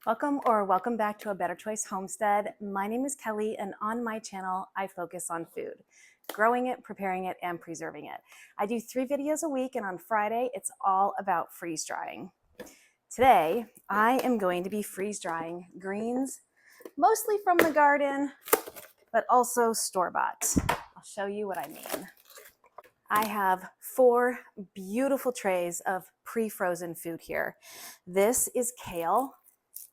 Welcome back to A Better Choice Homestead. My name is Kelly, and on my channel, I focus on food, growing it, preparing it, and preserving it. I do 3 videos a week, and on Friday, it's all about freeze drying. Today, I am going to be freeze drying greens, mostly from the garden, but also store-bought. I'll show you what I mean. I have 4 beautiful trays of pre-frozen food here. This is kale,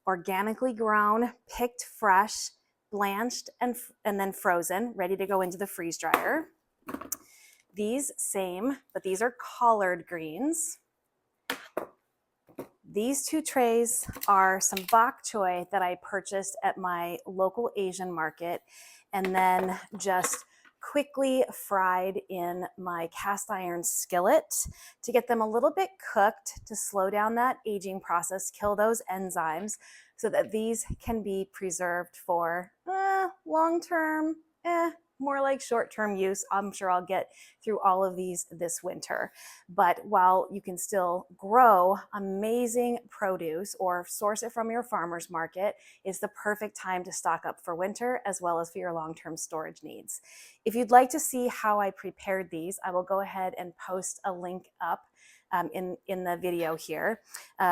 organically grown, picked fresh, blanched, and then frozen, ready to go into the freeze dryer. These same, but these are collard greens. These 2 trays are some bok choy that I purchased at my local Asian market and then just quickly fried in my cast iron skillet to get them a little bit cooked to slow down that aging process, kill those enzymes so that these can be preserved for long-term, more like short-term use. I'm sure I'll get through all of these this winter. But while you can still grow amazing produce or source it from your farmer's market, it's the perfect time to stock up for winter as well as for your long-term storage needs. If you'd like to see how I prepared these, I will go ahead and post a link up in the video here.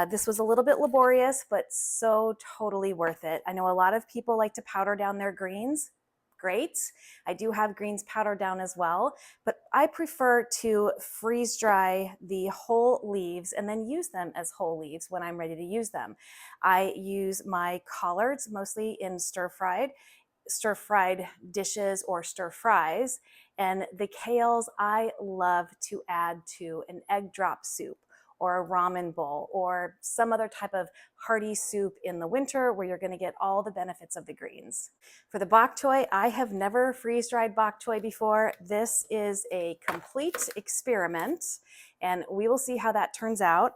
This was a little bit laborious, but so totally worth it. I know a lot of people like to powder down their greens. Great. I do have greens powdered down as well, but I prefer to freeze dry the whole leaves and then use them as whole leaves when I'm ready to use them. I use my collards mostly in stir-fried dishes or stir fries. And the kales I love to add to an egg drop soup or a ramen bowl or some other type of hearty soup in the winter where you're going to get all the benefits of the greens. For the bok choy, I have never freeze-dried bok choy before. This is a complete experiment, and we will see how that turns out.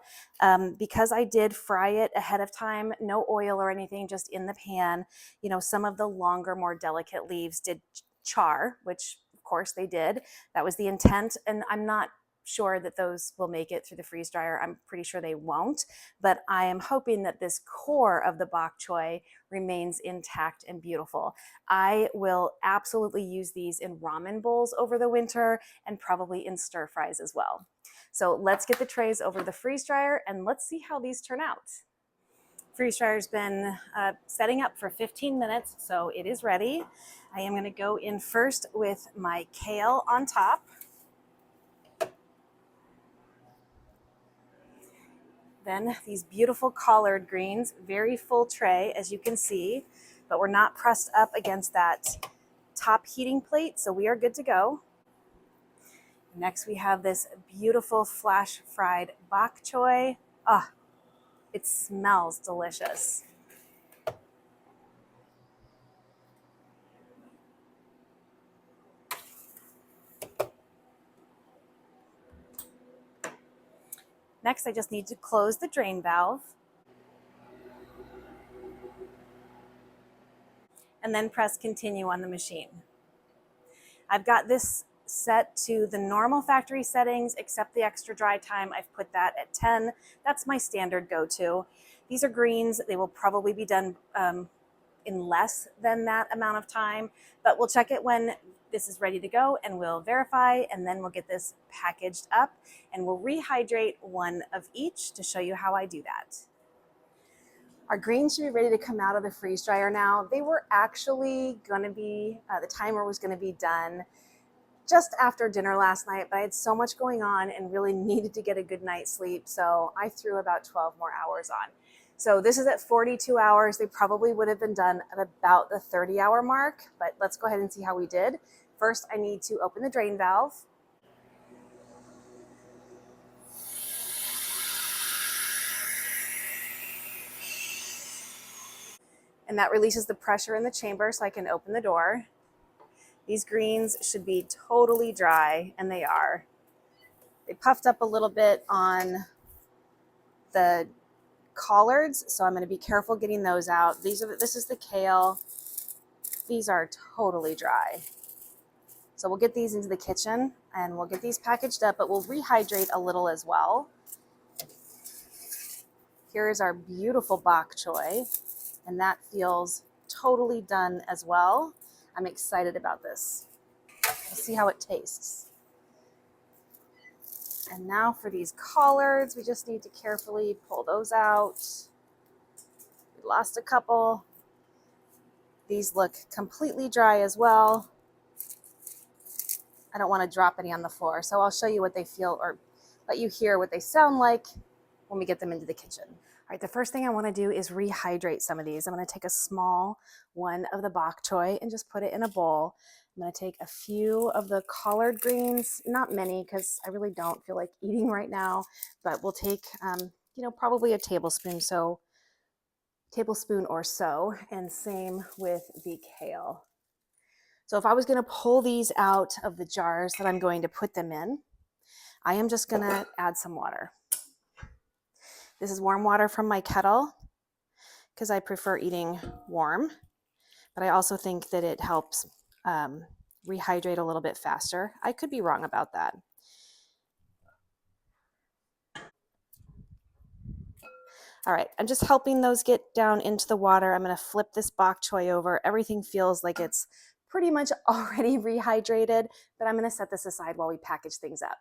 Because I did fry it ahead of time, no oil or anything, just in the pan, you know, some of the longer, more delicate leaves did char, which of course they did. That was the intent, and I'm not sure that those will make it through the freeze dryer. I'm pretty sure they won't, but I am hoping that this core of the bok choy remains intact and beautiful. I will absolutely use these in ramen bowls over the winter and probably in stir fries as well. So let's get the trays over the freeze dryer and let's see how these turn out. Freeze dryer's been setting up for 15 minutes, so it is ready. I am going to go in first with my kale on top. Then these beautiful collard greens, very full tray as you can see, but we're not pressed up against that top heating plate, so we are good to go. Next we have this beautiful flash fried bok choy. Ah, it smells delicious. Next, I just need to close the drain valve and then press continue on the machine. I've got this set to the normal factory settings, except the extra dry time. I've put that at 10. That's my standard go-to. These are greens. They will probably be done in less than that amount of time, but we'll check it when this is ready to go and we'll verify, and then we'll get this packaged up and we'll rehydrate one of each to show you how I do that. Our greens should be ready to come out of the freeze dryer now. They were actually going to be, the timer was going to be done just after dinner last night, but I had so much going on and really needed to get a good night's sleep, so I threw about 12 more hours on. So this is at 42 hours. They probably would have been done at about the 30-hour mark, but let's go ahead and see how we did. First, I need to open the drain valve. And that releases the pressure in the chamber so I can open the door. These greens should be totally dry, and they are. They puffed up a little bit on the collards, so I'm going to be careful getting those out. This is the kale. These are totally dry. So we'll get these into the kitchen and we'll get these packaged up, but we'll rehydrate a little as well. Here's our beautiful bok choy, and that feels totally done as well. I'm excited about this. We'll see how it tastes. And now for these collards, we just need to carefully pull those out. We lost a couple. These look completely dry as well. I don't want to drop any on the floor, so I'll show you what they feel, or let you hear what they sound like when we get them into the kitchen. All right, the first thing I want to do is rehydrate some of these. I'm going to take a small one of the bok choy and just put it in a bowl. I'm going to take a few of the collard greens, not many because I really don't feel like eating right now, but we'll take, probably a tablespoon or so, and same with the kale. So if I was going to pull these out of the jars that I'm going to put them in, I am just going to add some water. This is warm water from my kettle because I prefer eating warm, but I also think that it helps rehydrate a little bit faster. I could be wrong about that. All right, I'm just helping those get down into the water. I'm going to flip this bok choy over. Everything feels like it's pretty much already rehydrated, but I'm going to set this aside while we package things up.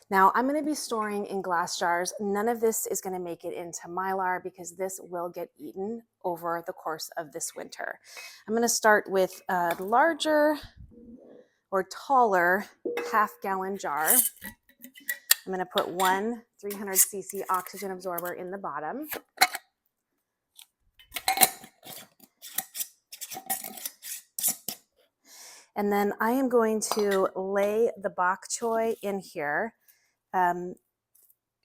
Now I'm going to be storing in glass jars. None of this is going to make it into Mylar because this will get eaten over the course of this winter. I'm going to start with a larger or taller half-gallon jar. I'm going to put one 300cc oxygen absorber in the bottom. And then I am going to lay the bok choy in here,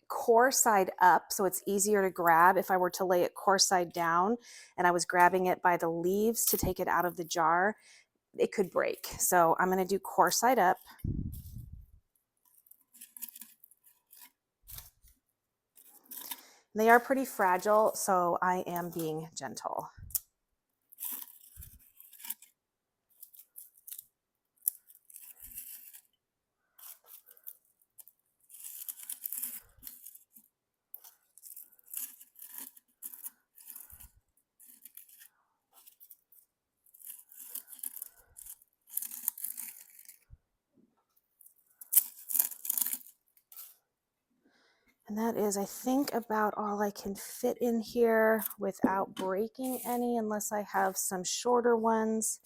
core side up, so it's easier to grab. If I were to lay it core side down and I was grabbing it by the leaves to take it out of the jar, it could break. So I'm going to do core side up. They are pretty fragile, so I am being gentle. And that is, I think, about all I can fit in here without breaking any, unless I have some shorter ones,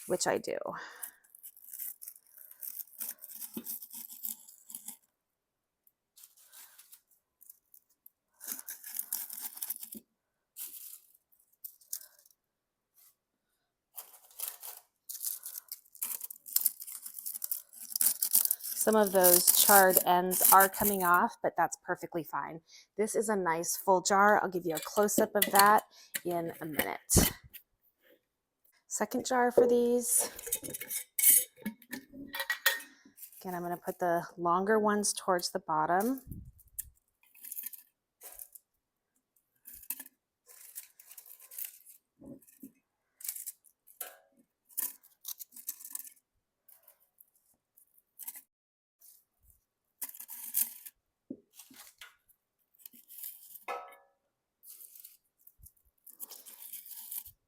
which I do. Some of those charred ends are coming off, but that's perfectly fine. This is a nice full jar. I'll give you a close-up of that in a minute. Second jar for these. Again, I'm going to put the longer ones towards the bottom.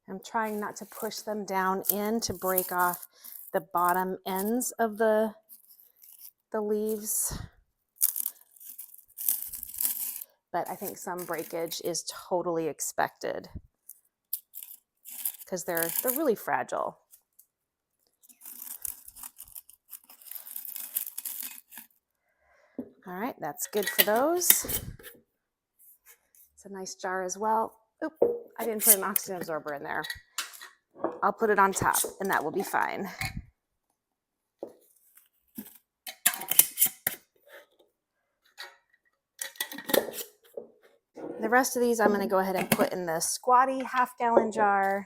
I'm trying not to push them down in to break off the bottom ends of the leaves. But I think some breakage is totally expected because they're really fragile. All right, that's good for those. It's a nice jar as well. Oop, I didn't put an oxygen absorber in there. I'll put it on top and that will be fine. The rest of these I'm going to go ahead and put in the squatty half-gallon jar.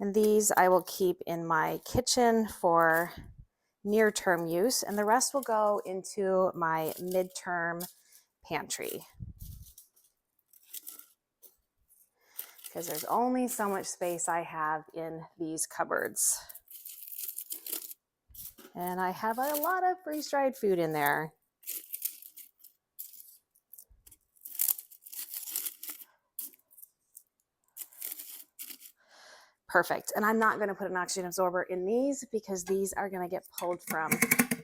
And these I will keep in my kitchen for near-term use, and the rest will go into my mid-term pantry. Because there's only so much space I have in these cupboards. And I have a lot of freeze-dried food in there. Perfect. And I'm not going to put an oxygen absorber in these because these are going to get pulled from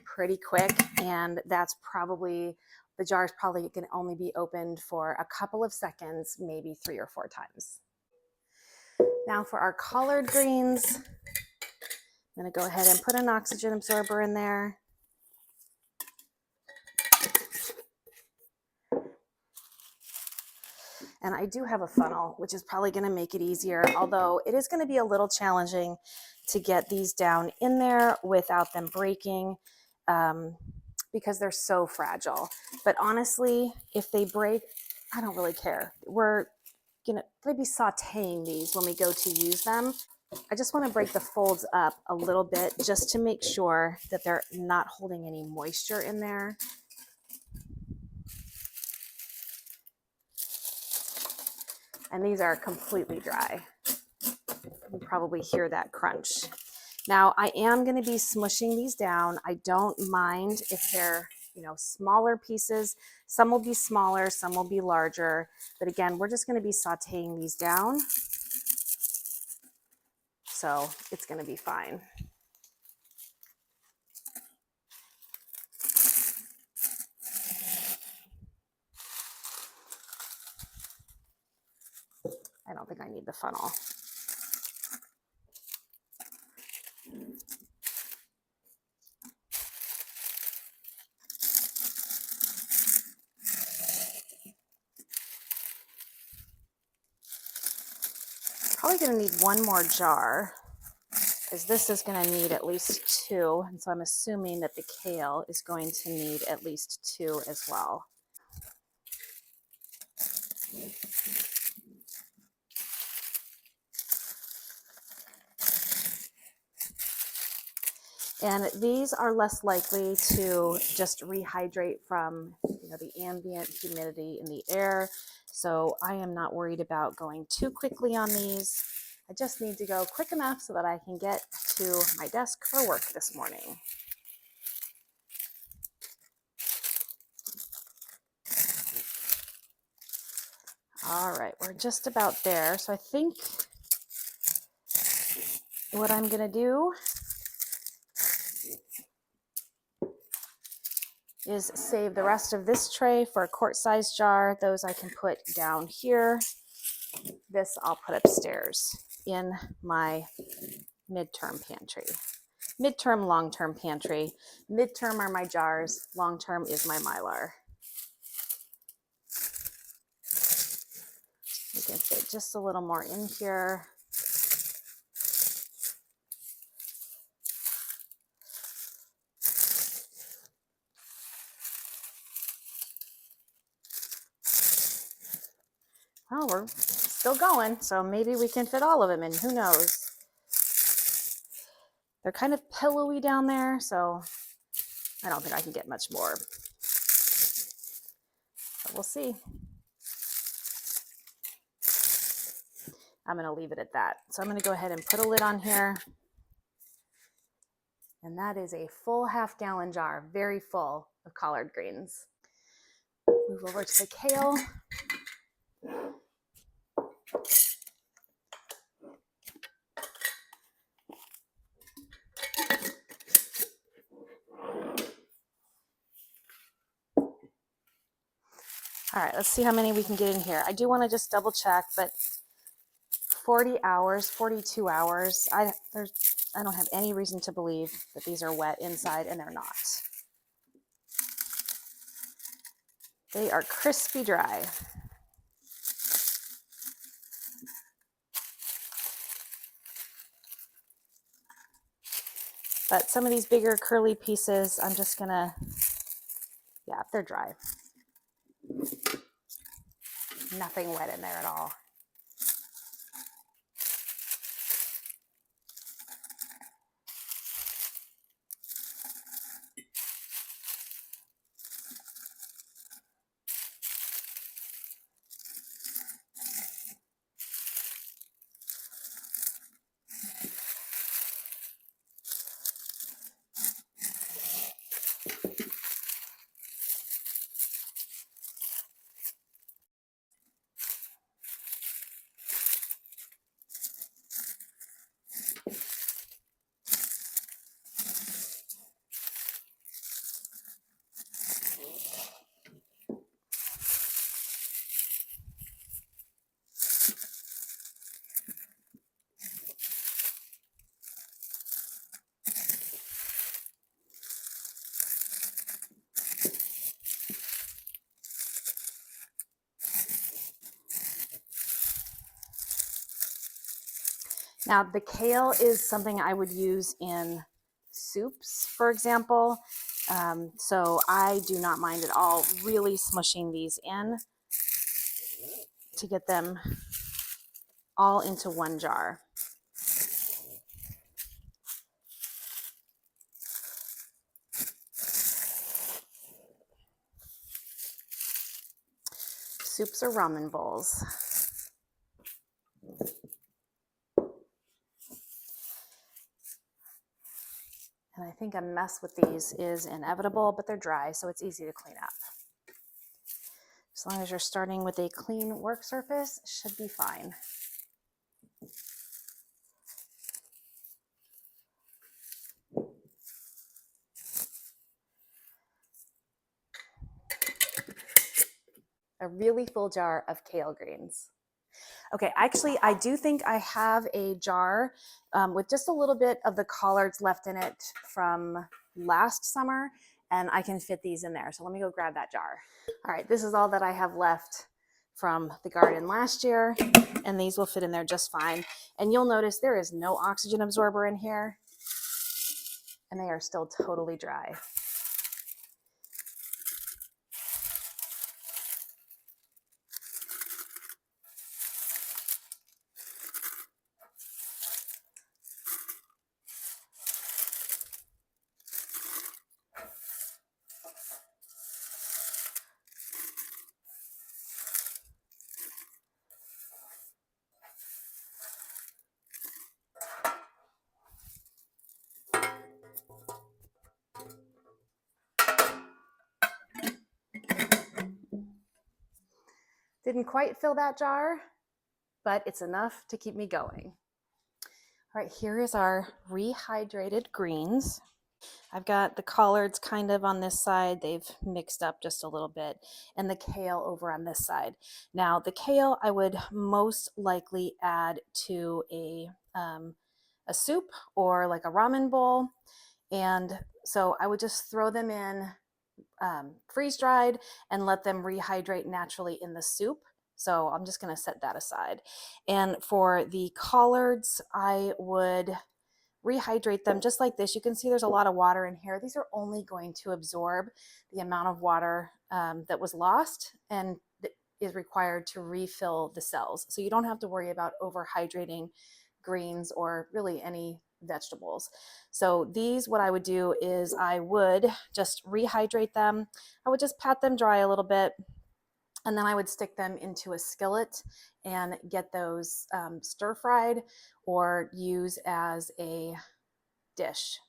pretty quick. And that's probably, the jar is probably going to only be opened for a couple of seconds, maybe 3 or 4 times. Now for our collard greens, I'm going to go ahead and put an oxygen absorber in there. And I do have a funnel, which is probably going to make it easier, although it is going to be a little challenging to get these down in there without them breaking because they're so fragile. But honestly, if they break, I don't really care. We're going to be sauteing these when we go to use them. I just want to break the folds up a little bit just to make sure that they're not holding any moisture in there. And these are completely dry. You can probably hear that crunch. Now I am going to be smushing these down. I don't mind if they're, smaller pieces. Some will be smaller, some will be larger. But again, we're just going to be sauteing these down. So it's going to be fine. I don't think I need the funnel. Probably going to need one more jar because this is going to need at least 2. And so I'm assuming that the kale is going to need at least 2 as well. And these are less likely to just rehydrate from the ambient humidity in the air. So I am not worried about going too quickly on these. I just need to go quick enough so that I can get to my desk for work this morning. All right, we're just about there. So I think what I'm gonna do is save the rest of this tray for a quart-sized jar. Those I can put down here. This I'll put upstairs in my midterm pantry. Midterm, long-term pantry. Midterm are my jars. Long-term is my Mylar. We can fit just a little more in here. Well, we're still going, so maybe we can fit all of them in. Who knows? They're kind of pillowy down there, so I don't think I can get much more. But we'll see. I'm going to leave it at that. So I'm going to go ahead and put a lid on here. And that is a full half-gallon jar, very full of collard greens. Move over to the kale. All right, let's see how many we can get in here. I do want to just double check, but 40 hours, 42 hours, I don't have any reason to believe that these are wet inside, and they're not. They are crispy dry. But some of these bigger curly pieces, I'm just gonna, yeah, they're dry. Nothing wet in there at all. Now, the kale is something I would use in soups, for example. So I do not mind at all really smushing these in to get them all into one jar. Soups or ramen bowls. And I think a mess with these is inevitable, but they're dry, so it's easy to clean up. As long as you're starting with a clean work surface, should be fine. A really full jar of kale greens. Okay, actually, I do think I have a jar with just a little bit of the collards left in it from last summer, and I can fit these in there. So let me go grab that jar. All right, this is all that I have left from the garden last year, and these will fit in there just fine. And you'll notice there is no oxygen absorber in here, and they are still totally dry. Didn't quite fill that jar, but it's enough to keep me going. All right, here is our rehydrated greens. I've got the collards kind of on this side. They've mixed up just a little bit, and the kale over on this side. Now, the kale I would most likely add to a soup or like a ramen bowl. And so I would just throw them in freeze dried and let them rehydrate naturally in the soup. So I'm just going to set that aside. And for the collards, I would rehydrate them just like this. You can see there's a lot of water in here. These are only going to absorb the amount of water that was lost and is required to refill the cells. So you don't have to worry about overhydrating greens or really any vegetables. So these, what I would do is I would just rehydrate them. I would just pat them dry a little bit, and then I would stick them into a skillet and get those stir fried or use as a dish.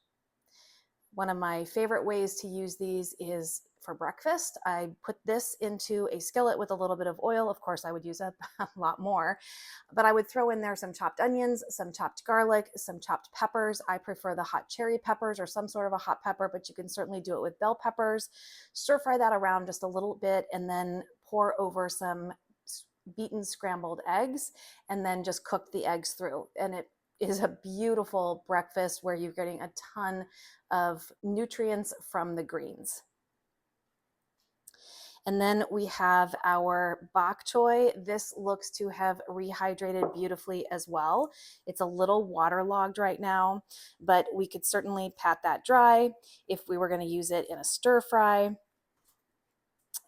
One of my favorite ways to use these is for breakfast. I put this into a skillet with a little bit of oil. Of course, I would use a lot more, but I would throw in there some chopped onions, some chopped garlic, some chopped peppers. I prefer the hot cherry peppers or some sort of a hot pepper, but you can certainly do it with bell peppers. Stir fry that around just a little bit and then pour over some beaten scrambled eggs and then just cook the eggs through. And it is a beautiful breakfast where you're getting a ton of nutrients from the greens. And then we have our bok choy. This looks to have rehydrated beautifully as well. It's a little waterlogged right now, but we could certainly pat that dry if we were going to use it in a stir fry,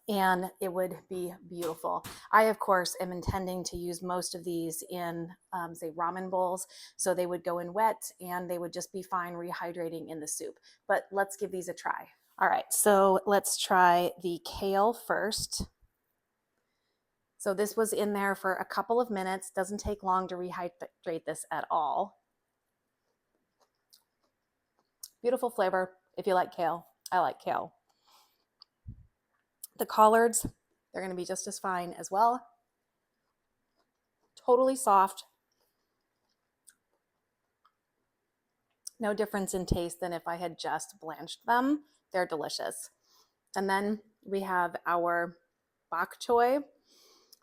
and it would be beautiful. I, of course, am intending to use most of these in, say, ramen bowls, so they would go in wet and they would just be fine rehydrating in the soup. But let's give these a try. All right, so let's try the kale first. So this was in there for a couple of minutes. Doesn't take long to rehydrate this at all. Beautiful flavor if you like kale. I like kale. The collards, they're going to be just as fine as well. Totally soft. No difference in taste than if I had just blanched them. They're delicious. And then we have our bok choy.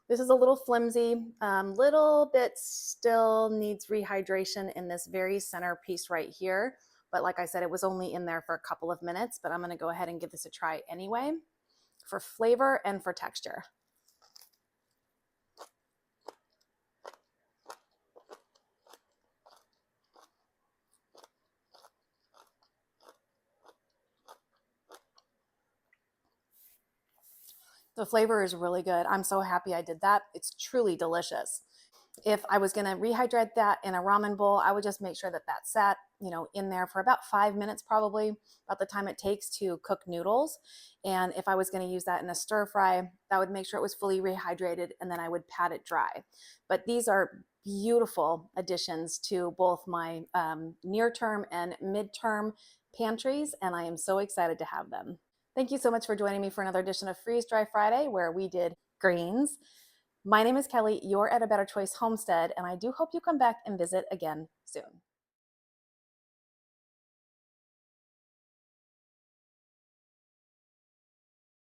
This is a little flimsy, little bit still needs rehydration in this very center piece right here. But like I said, it was only in there for a couple of minutes, but I'm going to go ahead and give this a try anyway for flavor and for texture. The flavor is really good. I'm so happy I did that. It's truly delicious. If I was going to rehydrate that in a ramen bowl, I would just make sure that that sat, in there for about 5 minutes, probably about the time it takes to cook noodles. And if I was going to use that in a stir fry, that would make sure it was fully rehydrated, and then I would pat it dry. But these are beautiful additions to both my near term and midterm pantries, and I am so excited to have them. Thank you so much for joining me for another edition of Freeze Dry Friday, where we did greens. My name is Kelly. You're at A Better Choice Homestead, and I do hope you come back and visit again soon.